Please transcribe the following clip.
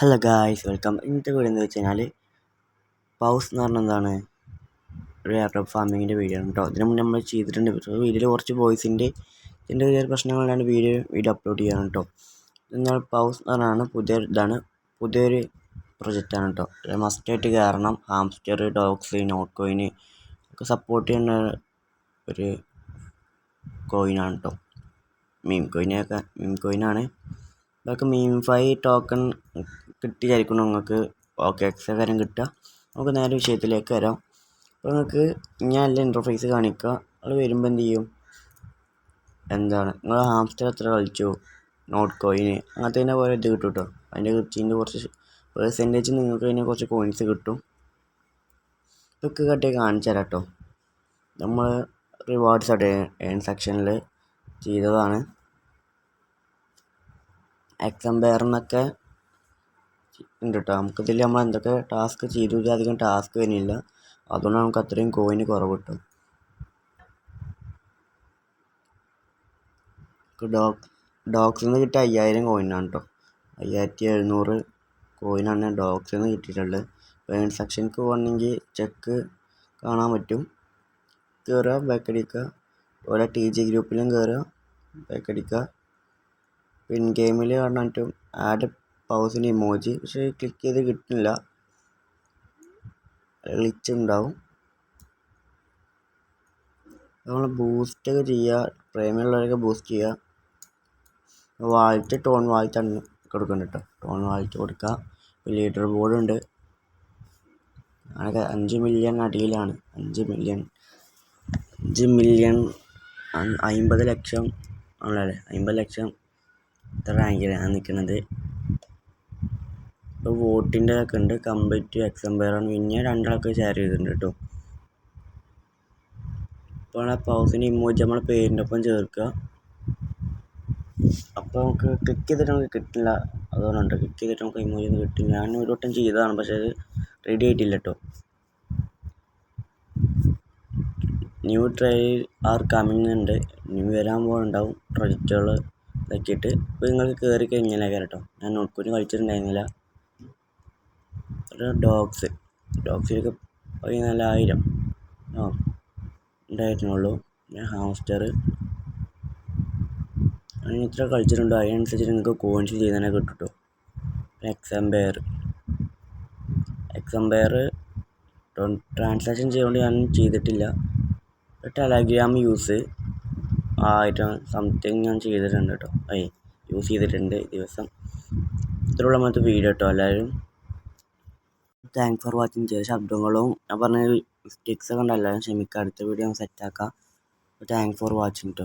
Hello guys, welcome. ഇന്നത്തെ video എന്ന് വെച്ച് കഴിഞ്ഞാൽ പൗസ് എന്ന് പറഞ്ഞാൽ എന്താണ് ഒരു എയർ ഡ്രോപ്പ് ഫാമിങ്ങിൻ്റെ വീഡിയോ ആണ് കേട്ടോ. ഇതിന് മുന്നേ നമ്മൾ ചെയ്തിട്ടുണ്ട്. വീഡിയോയിൽ കുറച്ച് ബോയ്സിൻ്റെ ചെറിയ പ്രശ്നങ്ങളാണ് വീഡിയോ അപ്ലോഡ് ചെയ്യണം കേട്ടോ. എന്നാൽ പൗസ് എന്ന് പറഞ്ഞാൽ പുതിയൊരു പ്രൊജക്റ്റാണ് കേട്ടോ. മസ്റ്റായിട്ട് കയറണം. ഹാംസ്റ്റർ, ഡോഗ്സ്, നോട്ട് കോയിന് ഒക്കെ സപ്പോർട്ട് ചെയ്യുന്ന ഒരു കോയിനാണ് കേട്ടോ. മീം കോയിനാണ്. ഇതൊക്കെ മീം5 ടോക്കൺ കിട്ടിയായിരിക്കണം നിങ്ങൾക്ക് എക്സ്ട്രാ കാര്യം കിട്ടുക. നമുക്ക് നേരെ വിഷയത്തിലേക്ക് വരാം. അപ്പോൾ നിങ്ങൾക്ക് ഞാൻ എല്ലാ ഇൻ്റർഫേസ് കാണിക്കുക. അത് വരുമ്പോൾ എന്ത് ചെയ്യും, നിങ്ങൾ ഹാംസ്റ്റർ എത്ര കളിച്ചു, നോട്ട് കോയിന് അങ്ങനത്തെ പോലെ ഇത് കിട്ടും കേട്ടോ. അതിൻ്റെ കുറച്ച് പെർസെൻറ്റേജ് നിങ്ങൾക്ക് അതിനെ കുറച്ച് കോയിൻസ് കിട്ടും. ഇതൊക്കെ കട്ടി കാണിച്ചു തരാം കേട്ടോ. നമ്മൾ റിവാർഡ്സ് ഏൺ സെക്ഷനിൽ ചെയ്തതാണ്. എക്സംബെയറിനൊക്കെ ഉണ്ട് കേട്ടോ. നമുക്കിതിൽ നമ്മൾ എന്തൊക്കെ ടാസ്ക് ചെയ്തു, അധികം ടാസ്ക് വരുന്നില്ല. അതുകൊണ്ട് നമുക്ക് അത്രയും കോയിന് കുറവ് കിട്ടും. ഡോഗ്സിൽ നിന്ന് കിട്ടിയ 5000 കോയിനാണ് കേട്ടോ. 5700 കോയിനാണ് ഡോഗ്സിൽ നിന്ന് കിട്ടിയിട്ടുള്ളത്. പേൺ സെക്ഷനിക്ക് പോകണമെങ്കിൽ ചെക്ക് കാണാൻ പറ്റും. കയറുക, ബാക്കടിക്കുക. അതുപോലെ TG ഗ്രൂപ്പിലും കയറുക, ബാക്കടിക്കുക. പിൻ ഗെയിമിൽ കാണാൻ പറ്റും ആഡ് പൗസിന് ഇമോജി. പക്ഷേ ക്ലിക്ക് ചെയ്ത് കിട്ടുന്നില്ല, ഗ്ലിച്ച് ഉണ്ടാവും. നമ്മൾ ബൂസ്റ്റൊക്കെ ചെയ്യുക, പ്രേമിയുള്ളവരൊക്കെ ബൂസ്റ്റ് ചെയ്യുക. ടോൺ വാൾറ്റാണ് കൊടുക്കുന്നുണ്ട് കേട്ടോ. ടോൺ വാൾറ്റ് കൊടുക്കുക. ലീഡർ ബോർഡ് ഉണ്ട്. അങ്ങനെ 5 മില്യൺ അടിയിലാണ്. 5 മില്യൺ 50 ലക്ഷം ആണല്ലേ. 50 ലക്ഷം റാങ്കിലാണ് നിൽക്കുന്നത്. ഇപ്പോൾ വോട്ടിൻ്റെ ഒക്കെ ഉണ്ട്. കംപ്ലീറ്റ് എക്സംബെയറാണ്. പിന്നെ രണ്ടാൾക്ക് ഷെയർ ചെയ്തിട്ടുണ്ട് കേട്ടോ. ഇപ്പോൾ ആ പൗസിന് ഇമോജി നമ്മളെ പേരിൻ്റെ ഒപ്പം ചേർക്കുക. അപ്പോൾ നമുക്ക് ക്ലിക്ക് ചെയ്തിട്ട് നമുക്ക് കിട്ടില്ല. അതുകൊണ്ടുണ്ട് ക്ലിക്ക് ചെയ്തിട്ട് നമുക്ക് ഇമോജി ഒന്നും കിട്ടില്ല. ഞാൻ ഒരു വട്ടം ചെയ്തതാണ്, പക്ഷേ അത് റെഡി ആയിട്ടില്ല കേട്ടോ. ന്യൂ ട്രയൽ ആർ കമ്മിങ് ഉണ്ട്. ന്യൂ വരാൻ പോകുന്നുണ്ടാവും പ്രൊജക്റ്റുകൾ ഇതാക്കിയിട്ട്. ഇപ്പോൾ നിങ്ങൾക്ക് കയറി കഴിഞ്ഞാൽ കേട്ടോ. ഞാൻ നോട്ട്കൂടി കളിച്ചിട്ടുണ്ടായിരുന്നില്ല. ഡോഗ്സിലൊക്കെ 14,000 ഉണ്ടായിരുന്നുള്ളൂ. പിന്നെ ഹാംസ്റ്റർ അങ്ങനെ ഇത്ര കളിച്ചിട്ടുണ്ടോ അതിനനുസരിച്ച് നിങ്ങൾക്ക് കോയിൻസ് ചെയ്താൽ കിട്ടും കേട്ടോ. എക്സംബെയർ ട്രാൻസാക്ഷൻ ചെയ്യുകൊണ്ട് ഞാൻ ചെയ്തിട്ടില്ല. ടെലഗ്രാം യൂസ് 1000 സംതിങ് ഞാൻ ചെയ്തിട്ടുണ്ട് കേട്ടോ. യൂസ് ചെയ്തിട്ടുണ്ട് ദിവസം. ഇത്രയുള്ള മറ്റു വീഡിയോ കേട്ടോ. എല്ലാവരും താങ്ക്സ് ഫോർ വാച്ചിങ്. ചെറിയ ശബ്ദങ്ങളും ഞാൻ പറഞ്ഞ മിസ്റ്റേക്സ് ഒക്കെ ഉണ്ട്. എല്ലാവരും ക്ഷമിക്കുക. അടുത്ത വീഡിയോ സെറ്റാക്കാം. താങ്ക്സ് ഫോർ വാച്ചിങ് കേട്ടോ.